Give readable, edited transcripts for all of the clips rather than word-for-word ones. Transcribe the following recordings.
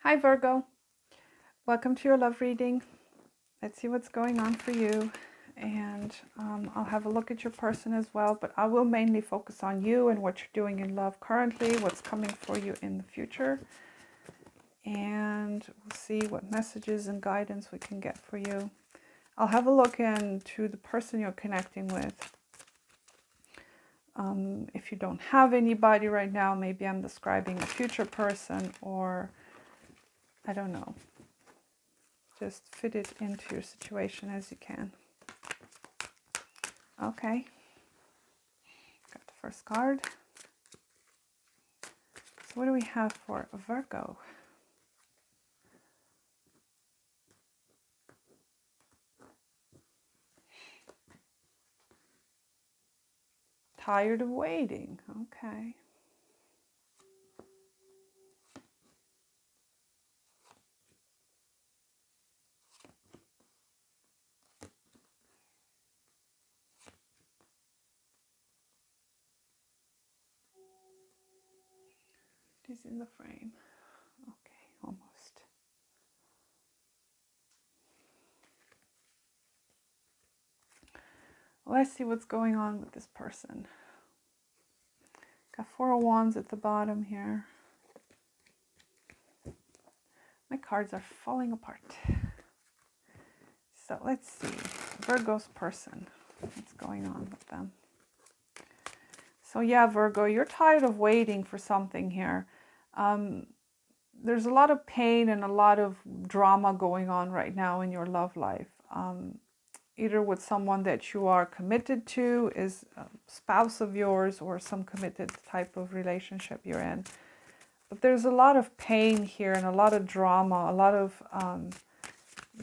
Hi Virgo, welcome to your love reading. Let's see what's going on for you, and I'll have a look at your person as well, but I will mainly focus on you and what you're doing in love currently, what's coming for you in the future, and we'll see what messages and guidance we can get for you. I'll have a look into the person you're connecting with. If you don't have anybody right now, maybe I'm describing a future person, or I don't know. Just fit it into your situation as you can. Okay. Got the first card. So what do we have for Virgo? Tired of waiting. Okay. It is in the frame. Okay, almost. Let's see what's going on with this person. Got 4 of Wands at the bottom here. My cards are falling apart. So let's see. Virgo's person. What's going on with them? So yeah, Virgo, you're tired of waiting for something here. There's a lot of pain and a lot of drama going on right now in your love life. Either with someone that you are committed to, is a spouse of yours, or some committed type of relationship you're in. But there's a lot of pain here and a lot of drama, a lot of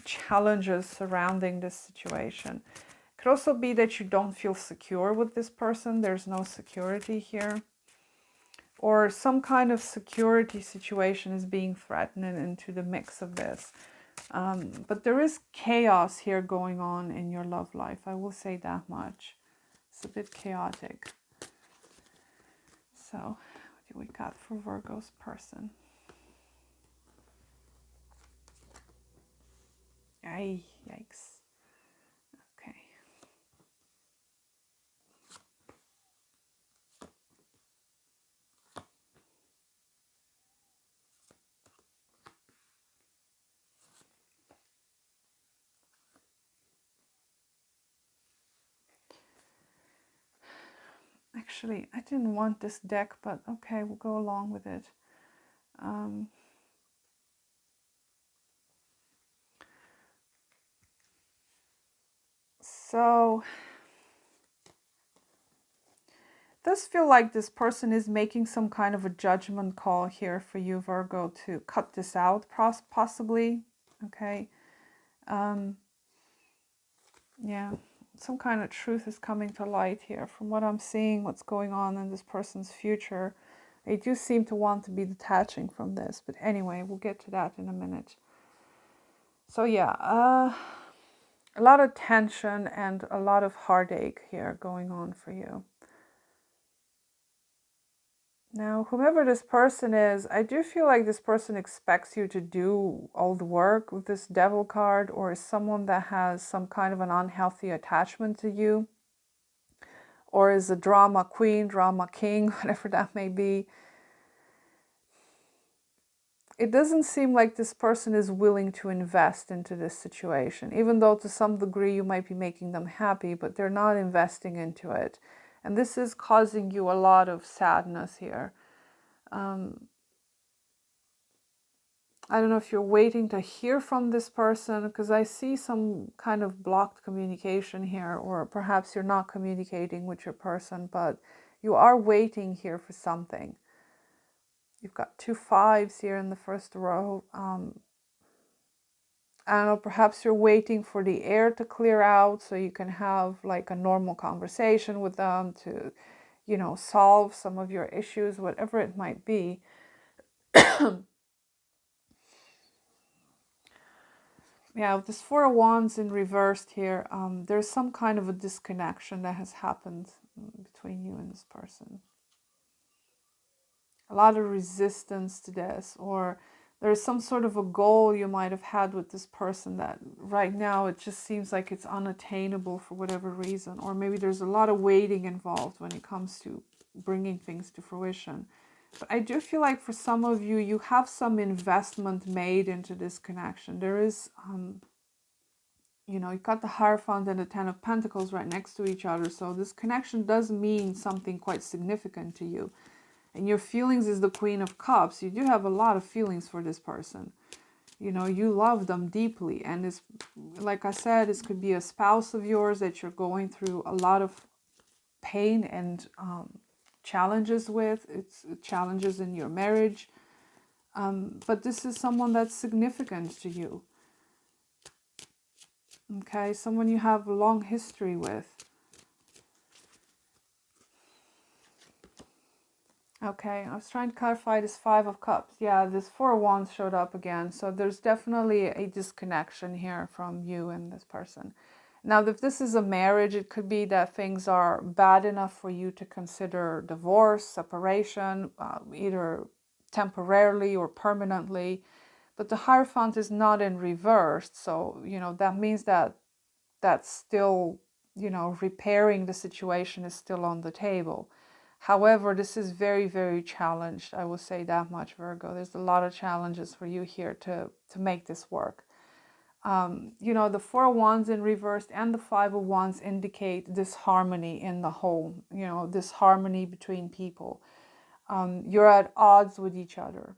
challenges surrounding this situation. It could also be that you don't feel secure with this person. There's no security here. Or some kind of security situation is being threatened into the mix of this. But there is chaos here going on in your love life. I will say that much. It's a bit chaotic. So, what do we got for Virgo's person? Ay, yikes. Okay. Actually, I didn't want this deck, but okay, we'll go along with it. So, it does feel like this person is making some kind of a judgment call here for you, Virgo, to cut this out, possibly. Okay. Yeah, some kind of truth is coming to light here. From what I'm seeing, what's going on in this person's future, they do seem to want to be detaching from this. But anyway, we'll get to that in a minute. So yeah, a lot of tension and a lot of heartache here going on for you. Now, whomever this person is, I do feel like this person expects you to do all the work with this Devil card, or is someone that has some kind of an unhealthy attachment to you, or is a drama queen, drama king, whatever that may be. It doesn't seem like this person is willing to invest into this situation, even though to some degree you might be making them happy, but they're not investing into it. And this is causing you a lot of sadness here. I don't know if you're waiting to hear from this person, because I see some kind of blocked communication here, or perhaps you're not communicating with your person, but you are waiting here for something. You've got 2 5s here in the first row. I don't know, perhaps you're waiting for the air to clear out so you can have like a normal conversation with them to, you know, solve some of your issues, whatever it might be. Yeah, with this 4 of Wands in reversed here, there's some kind of a disconnection that has happened between you and this person. A lot of resistance to this, or There's some sort of a goal you might have had with this person that right now it just seems like it's unattainable for whatever reason. Or maybe there's a lot of waiting involved when it comes to bringing things to fruition. But I do feel like for some of you, you have some investment made into this connection. There is, you know, you got the Hierophant and the Ten of Pentacles right next to each other. So this connection does mean something quite significant to you. And your feelings is the Queen of Cups. You do have a lot of feelings for this person. You know, you love them deeply. And it's, like I said, this could be a spouse of yours that you're going through a lot of pain and challenges with. It's challenges in your marriage. But this is someone that's significant to you. Okay, someone you have a long history with. Okay, I was trying to clarify this Five of Cups. Yeah, this Four of Wands showed up again. So there's definitely a disconnection here from you and this person. Now, if this is a marriage, it could be that things are bad enough for you to consider divorce, separation, either temporarily or permanently. But the Hierophant is not in reverse. So, you know, that means that that's still, you know, repairing the situation is still on the table. However, this is very, very challenged. I will say that much, Virgo. There's a lot of challenges for you here to make this work. You know, the Four of Wands in reverse and the Five of Wands indicate disharmony in the home, you know, disharmony between people. You're at odds with each other.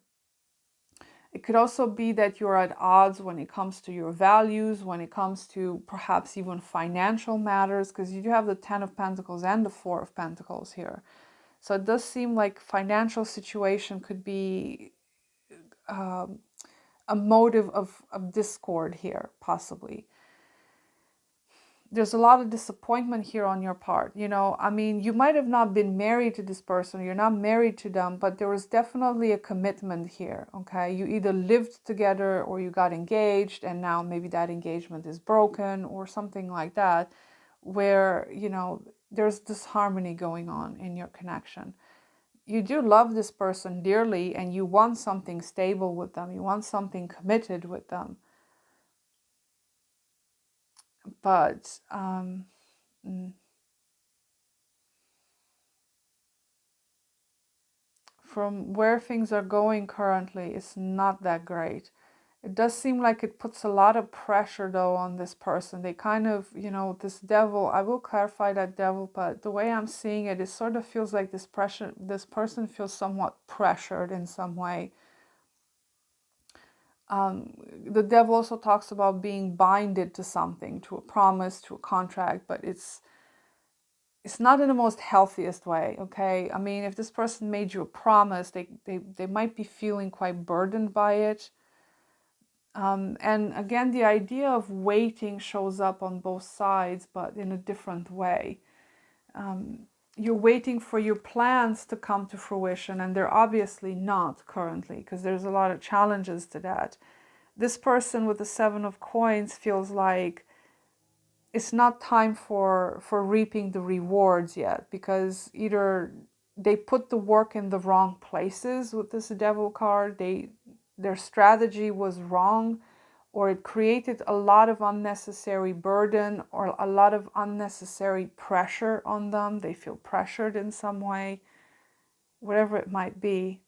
It could also be that you're at odds when it comes to your values, when it comes to perhaps even financial matters, because you do have the Ten of Pentacles and the Four of Pentacles here. So it does seem like financial situation could be a motive of discord here, possibly. There's a lot of disappointment here on your part. You know, I mean, you might have not been married to this person, you're not married to them, but there was definitely a commitment here, okay? You either lived together or you got engaged, and now maybe that engagement is broken or something like that, where, you know, there's disharmony going on in your connection. You do love this person dearly and you want something stable with them. You want something committed with them. But from where things are going currently, it's not that great. It does seem like it puts a lot of pressure, though, on this person. They kind of, you know, this devil, I will clarify that devil, but the way I'm seeing it, it sort of feels like this person feels somewhat pressured in some way. The devil also talks about being binded to something, to a promise, to a contract, but it's not in the most healthiest way, okay? I mean, if this person made you a promise, they might be feeling quite burdened by it. And again, the idea of waiting shows up on both sides, but in a different way. You're waiting for your plans to come to fruition, and they're obviously not currently, because there's a lot of challenges to that. This person with the Seven of Coins feels like it's not time for reaping the rewards yet, because either they put the work in the wrong places with this Devil card, their strategy was wrong, or it created a lot of unnecessary burden or a lot of unnecessary pressure on them. They feel pressured in some way, whatever it might be.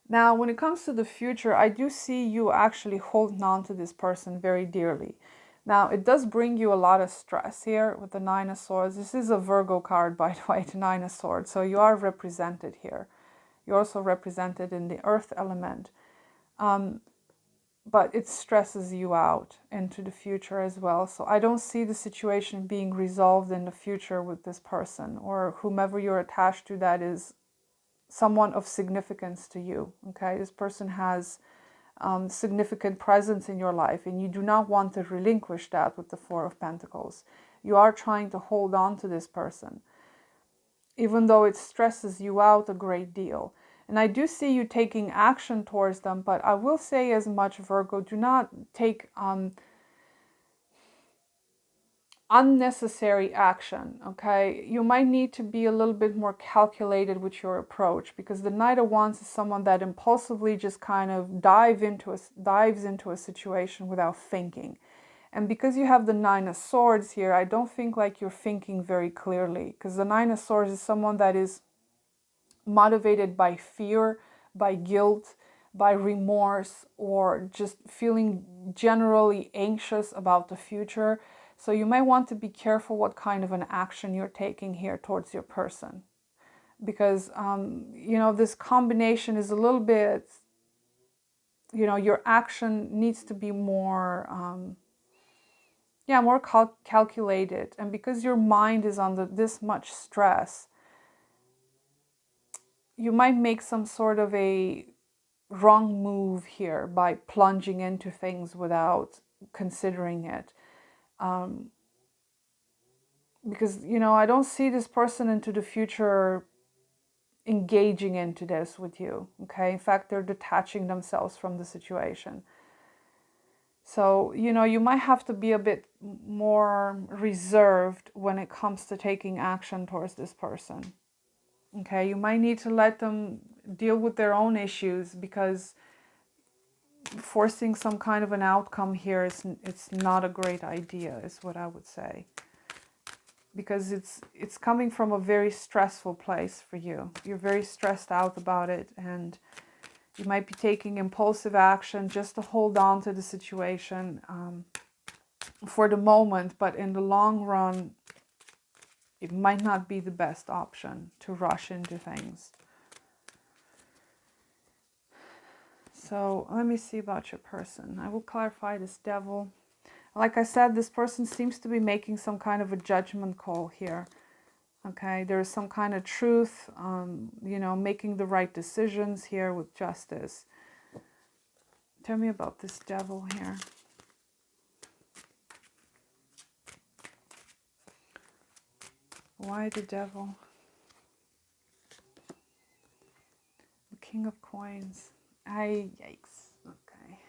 Now, when it comes to the future, I do see you actually holding on to this person very dearly. Now, it does bring you a lot of stress here with the Nine of Swords. This is a Virgo card, by the way, the Nine of Swords. So you are represented here. You're also represented in the earth element. But it stresses you out into the future as well. So I don't see the situation being resolved in the future with this person or whomever you're attached to that is someone of significance to you, okay? This person has significant presence in your life and you do not want to relinquish that with the Four of Pentacles. You are trying to hold on to this person, even though it stresses you out a great deal. And I do see you taking action towards them, but I will say as much, Virgo, do not take unnecessary action, okay? You might need to be a little bit more calculated with your approach, because the Knight of Wands is someone that impulsively just kind of dives into a situation without thinking. And because you have the Nine of Swords here, I don't think like you're thinking very clearly, because the Nine of Swords is someone that is motivated by fear, by guilt, by remorse, or just feeling generally anxious about the future. So you might want to be careful what kind of an action you're taking here towards your person. Because, you know, this combination is a little bit, you know, your action needs to be more, more calculated. And because your mind is under this much stress, you might make some sort of a wrong move here by plunging into things without considering it. Because, you know, I don't see this person into the future engaging into this with you, okay? In fact, they're detaching themselves from the situation. So, you know, you might have to be a bit more reserved when it comes to taking action towards this person, okay? You might need to let them deal with their own issues, because forcing some kind of an outcome here it's not a great idea, is what I would say, because it's coming from a very stressful place for you. You're very stressed out about it, and you might be taking impulsive action just to hold on to the situation for the moment, but in the long run it might not be the best option to rush into things. So let me see about your person. I will clarify this Devil. Like I said, this person seems to be making some kind of a judgment call here. Okay, there's some kind of truth, you know, making the right decisions here with justice. Tell me about this Devil here. Why the Devil? The King of Coins. Yikes. Okay.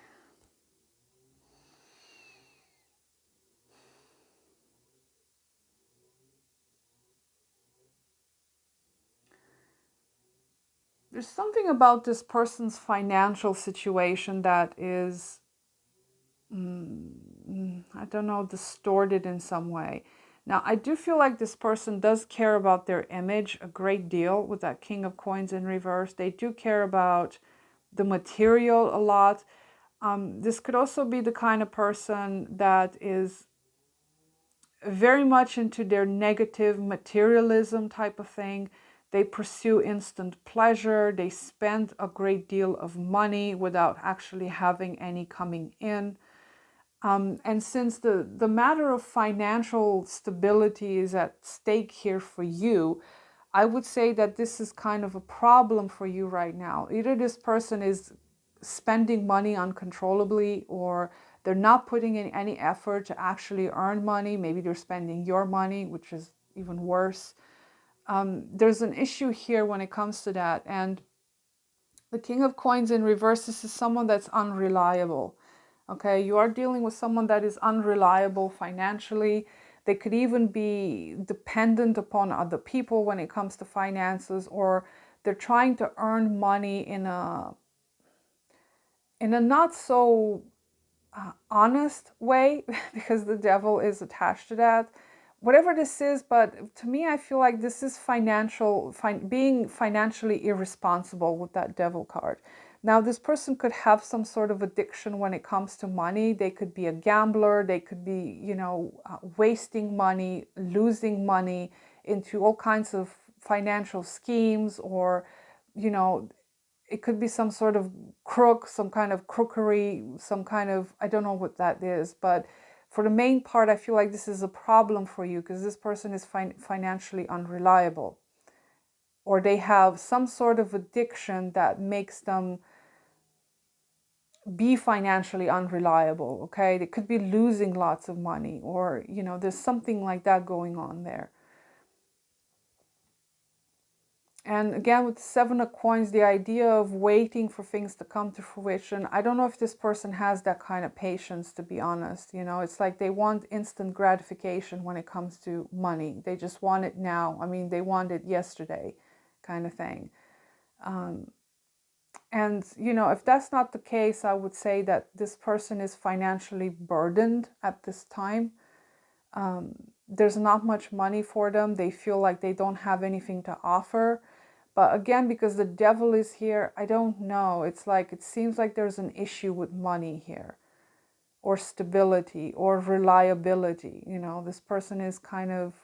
There's something about this person's financial situation that is, I don't know, distorted in some way. Now, I do feel like this person does care about their image a great deal with that King of Coins in reverse. They do care about the material a lot. This could also be the kind of person that is very much into their negative materialism type of thing. They pursue instant pleasure. They spend a great deal of money without actually having any coming in. And since the matter of financial stability is at stake here for you, I would say that this is kind of a problem for you right now. Either this person is spending money uncontrollably, or they're not putting in any effort to actually earn money. Maybe they're spending your money, which is even worse. There's an issue here when it comes to that. And the King of Coins in reverse, this is someone that's unreliable. Okay, you are dealing with someone that is unreliable financially. They could even be dependent upon other people when it comes to finances, or they're trying to earn money in a not so honest way, because the Devil is attached to that. Whatever this is, but to me, I feel like this is being financially irresponsible with that Devil card. Now, this person could have some sort of addiction when it comes to money. They could be a gambler. They could be, you know, wasting money, losing money into all kinds of financial schemes, or, you know, it could be some sort of crook, some kind of crookery, some kind of, I don't know what that is. But for the main part, I feel like this is a problem for you, because this person is financially unreliable, or they have some sort of addiction that makes them be financially unreliable. Okay, they could be losing lots of money, or, you know, there's something like that going on there. And again, with the Seven of Coins, the idea of waiting for things to come to fruition, I don't know if this person has that kind of patience, to be honest. You know, it's like they want instant gratification when it comes to money. They just want it now. I mean, they want it yesterday, kind of thing. And, you know, if that's not the case, I would say that this person is financially burdened at this time. There's not much money for them. They feel like they don't have anything to offer. But again, because the devil is here, I don't know. It's like, it seems like there's an issue with money here, or stability, or reliability. You know, this person is kind of,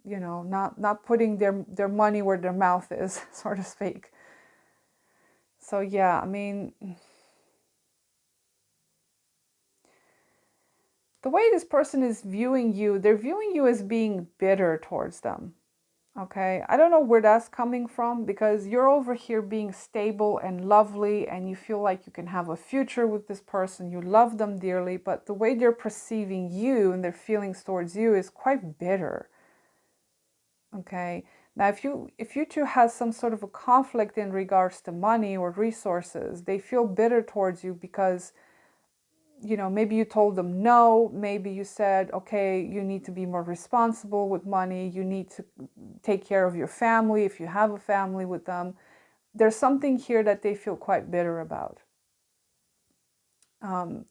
you know, not putting their money where their mouth is, so to speak. So yeah, I mean, the way this person is viewing you, they're viewing you as being bitter towards them. Okay, I don't know where that's coming from, because you're over here being stable and lovely and you feel like you can have a future with this person. You love them dearly, but the way they're perceiving you and their feelings towards you is quite bitter. Okay, now if you two have some sort of a conflict in regards to money or resources, they feel bitter towards you because, you know, maybe you told them no, maybe you said, okay, you need to be more responsible with money, you need to take care of your family if you have a family with them. There's something here that they feel quite bitter about. And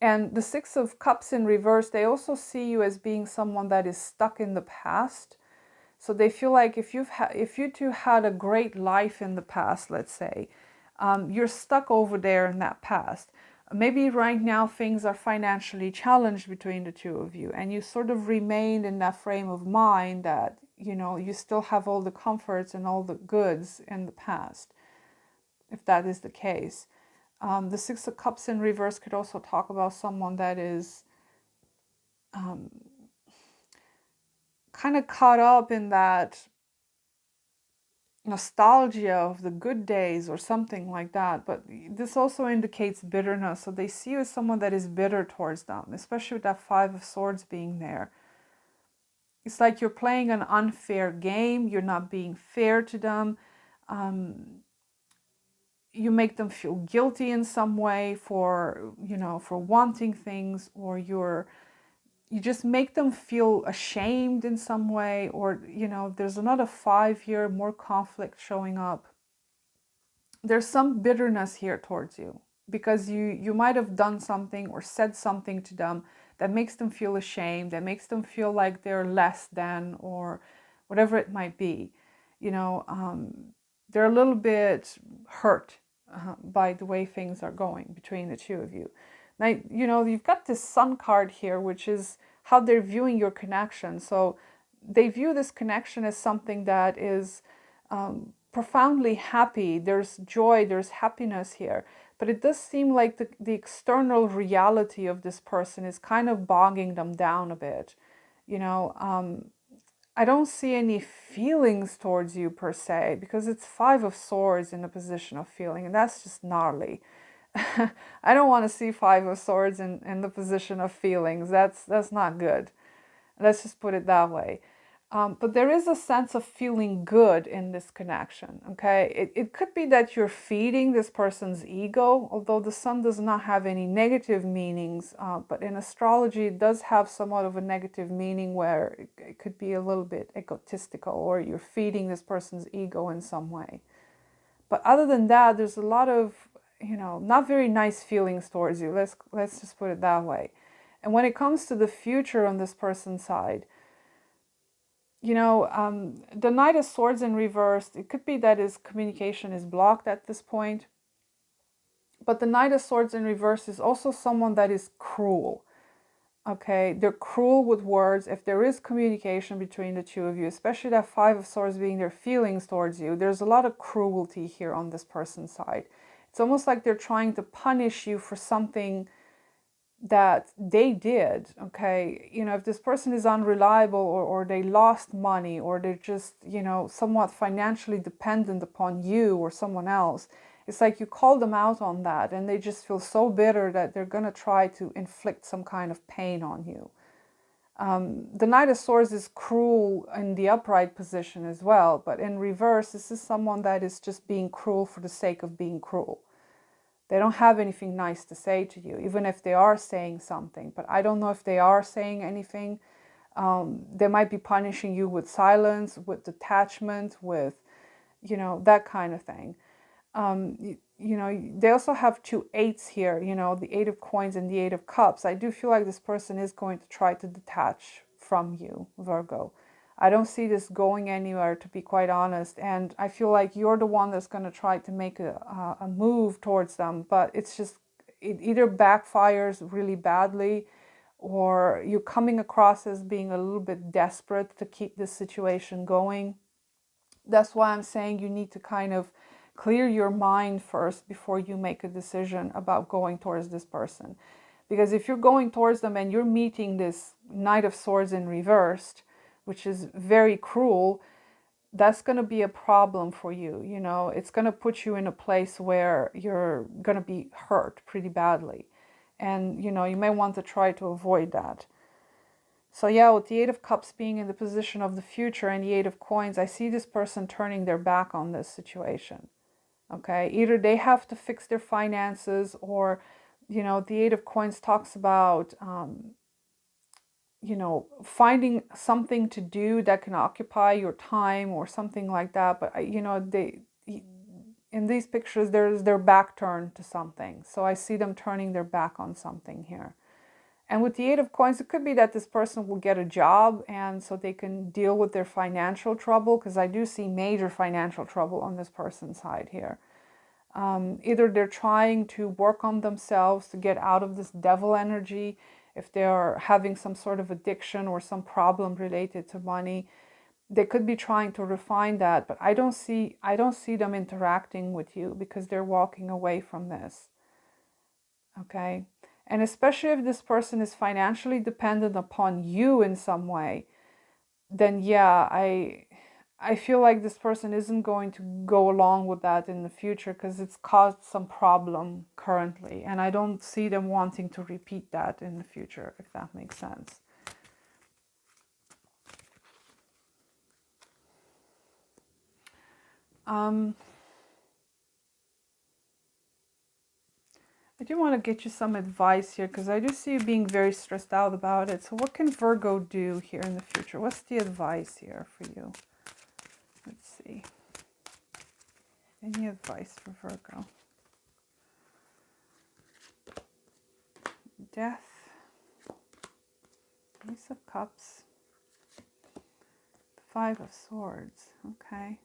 the Six of Cups in reverse, they also see you as being someone that is stuck in the past. So they feel like if you two had a great life in the past, let's say, you're stuck over there in that past. Maybe right now things are financially challenged between the two of you, and you sort of remained in that frame of mind that, you know, you still have all the comforts and all the goods in the past, if that is the case. The Six of Cups in reverse could also talk about someone that is kind of caught up in that nostalgia of the good days or something like that. But this also indicates bitterness. So they see you as someone that is bitter towards them, especially with that Five of Swords being there. It's like you're playing an unfair game. You're not being fair to them. You make them feel guilty in some way for, you know, for wanting things, or you just make them feel ashamed in some way, or, you know, there's another 5 here, more conflict showing up. There's some bitterness here towards you because you might have done something or said something to them that makes them feel ashamed, that makes them feel like they're less than, or whatever it might be. You know, they're a little bit hurt by the way things are going between the two of you. Now, you know, you've got this Sun card here, which is how they're viewing your connection. So they view this connection as something that is profoundly happy. There's joy, there's happiness here. But it does seem like the external reality of this person is kind of bogging them down a bit. You know, I don't see any feelings towards you per se, because it's Five of Swords in a position of feeling, and that's just gnarly. I don't want to see Five of Swords in the position of feelings. That's not good. Let's just put it that way. But there is a sense of feeling good in this connection, okay? It could be that you're feeding this person's ego, although the sun does not have any negative meanings, but in astrology it does have somewhat of a negative meaning where it could be a little bit egotistical, or you're feeding this person's ego in some way. But other than that, there's a lot of, you know, not very nice feelings towards you. Let's just put it that way. And when it comes to the future on this person's side, you know, the Knight of Swords in reverse, it could be that his communication is blocked at this point. But the Knight of Swords in reverse is also someone that is cruel. Okay, they're cruel with words. If there is communication between the two of you, especially that Five of Swords being their feelings towards you, there's a lot of cruelty here on this person's side. It's almost like they're trying to punish you for something that they did. Okay, you know, if this person is unreliable, or they lost money, or they're just, you know, somewhat financially dependent upon you or someone else, it's like you call them out on that and they just feel so bitter that they're going to try to inflict some kind of pain on you. The Knight of Swords is cruel in the upright position as well, but in reverse, this is someone that is just being cruel for the sake of being cruel. They don't have anything nice to say to you, even if they are saying something. But I don't know if they are saying anything. They might be punishing you with silence, with detachment, with, that kind of thing. They also have 2 eights here, the 8 of coins and the 8 of cups. I do feel like this person is going to try to detach from you, Virgo. I don't see this going anywhere, to be quite honest. And I feel like you're the one that's going to try to make a move towards them. But it's just, it either backfires really badly, or you're coming across as being a little bit desperate to keep this situation going. That's why I'm saying you need to kind of clear your mind first before you make a decision about going towards this person. Because if you're going towards them and you're meeting this Knight of Swords in reversed, which is very cruel, that's going to be a problem for you. It's going to put you in a place where you're going to be hurt pretty badly. And, you may want to try to avoid that. So yeah, with the 8 of Cups being in the position of the future and the 8 of Coins, I see this person turning their back on this situation. Okay, either they have to fix their finances, or, the 8 of Coins talks about, finding something to do that can occupy your time or something like that. But, in these pictures, there's their back turned to something. So I see them turning their back on something here. And with the 8 of Coins, it could be that this person will get a job, and so they can deal with their financial trouble, because I do see major financial trouble on this person's side here. Either they're trying to work on themselves to get out of this devil energy, if they're having some sort of addiction or some problem related to money. They could be trying to refine that, but I don't see them interacting with you, because they're walking away from this. Okay? And especially if this person is financially dependent upon you in some way, then yeah, I feel like this person isn't going to go along with that in the future, because it's caused some problem currently. And I don't see them wanting to repeat that in the future, if that makes sense. I do want to get you some advice here, because I do see you being very stressed out about it. So what can Virgo do here in the future? What's the advice here for you? Let's see. Any advice for Virgo? Death. Ace of Cups. 5 of Swords. Okay.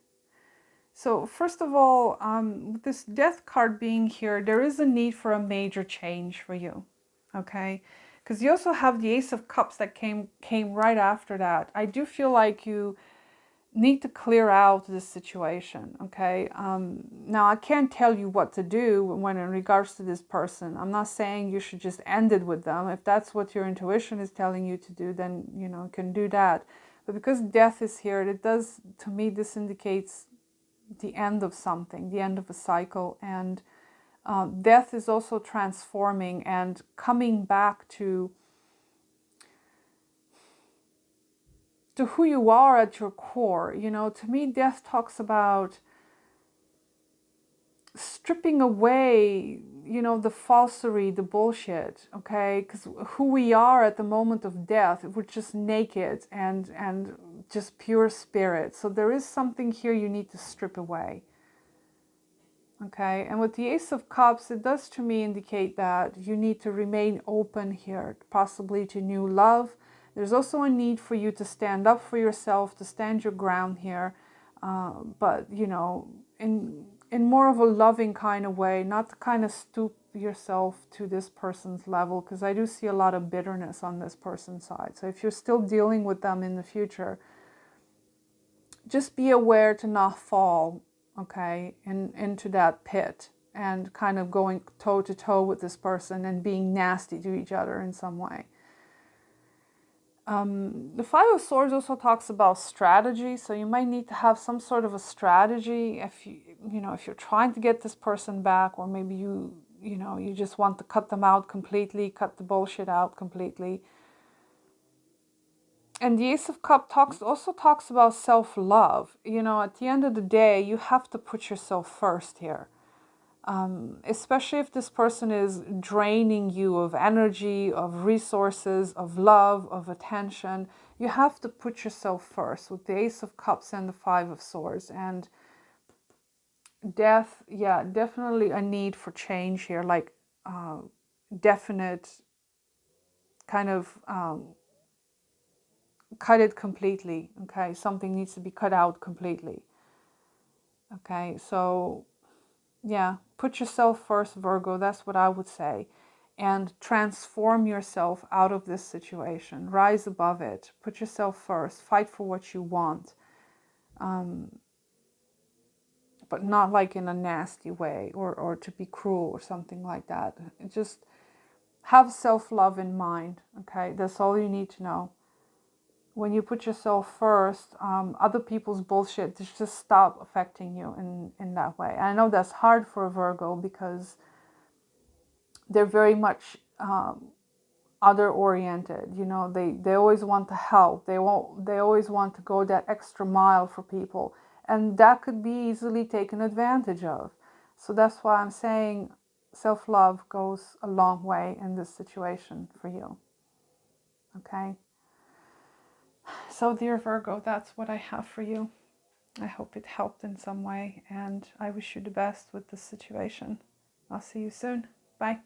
So first of all, with this Death card being here, there is a need for a major change for you. Okay. Because you also have the Ace of Cups that came right after that. I do feel like you need to clear out this situation, okay? Now, I can't tell you what to do when in regards to this person. I'm not saying you should just end it with them. If that's what your intuition is telling you to do, then, you can do that. But because death is here, it does, to me, this indicates the end of something, the end of a cycle. And death is also transforming and coming back to who you are at your core. To me, death talks about stripping away, the falsery, the bullshit, okay? Because who we are at the moment of death, we're just naked and just pure spirit. So there is something here you need to strip away, okay? And with the Ace of Cups, it does to me indicate that you need to remain open here, possibly to new love. There's also a need for you to stand up for yourself, to stand your ground here, but, in more of a loving kind of way, not to kind of stoop yourself to this person's level, because I do see a lot of bitterness on this person's side. So if you're still dealing with them in the future, just be aware to not fall, okay, into that pit and kind of going toe to toe with this person and being nasty to each other in some way. The 5 of Swords also talks about strategy, so you might need to have some sort of a strategy if if you're trying to get this person back, or maybe you just want to cut them out completely, cut the bullshit out completely. And the Ace of Cups also talks about self-love. You know, at the end of the day, you have to put yourself first here. Especially if this person is draining you of energy, of resources, of love, of attention. You have to put yourself first with the Ace of Cups and the Five of Swords. And death, yeah, definitely a need for change here, like definite kind of cut it completely, okay? Something needs to be cut out completely, okay? So, yeah, put yourself first, Virgo, that's what I would say. And transform yourself out of this situation. Rise above it. Put yourself first. Fight for what you want. But not like in a nasty way or to be cruel or something like that. Just have self-love in mind, okay? That's all you need to know. When you put yourself first, other people's bullshit just stop affecting you in that way. And I know that's hard for a Virgo because they're very much other-oriented. You know, they always want to help. They always want to go that extra mile for people. And that could be easily taken advantage of. So that's why I'm saying self-love goes a long way in this situation for you. Okay? So, dear Virgo, that's what I have for you. I hope it helped in some way, and I wish you the best with this situation. I'll see you soon. Bye.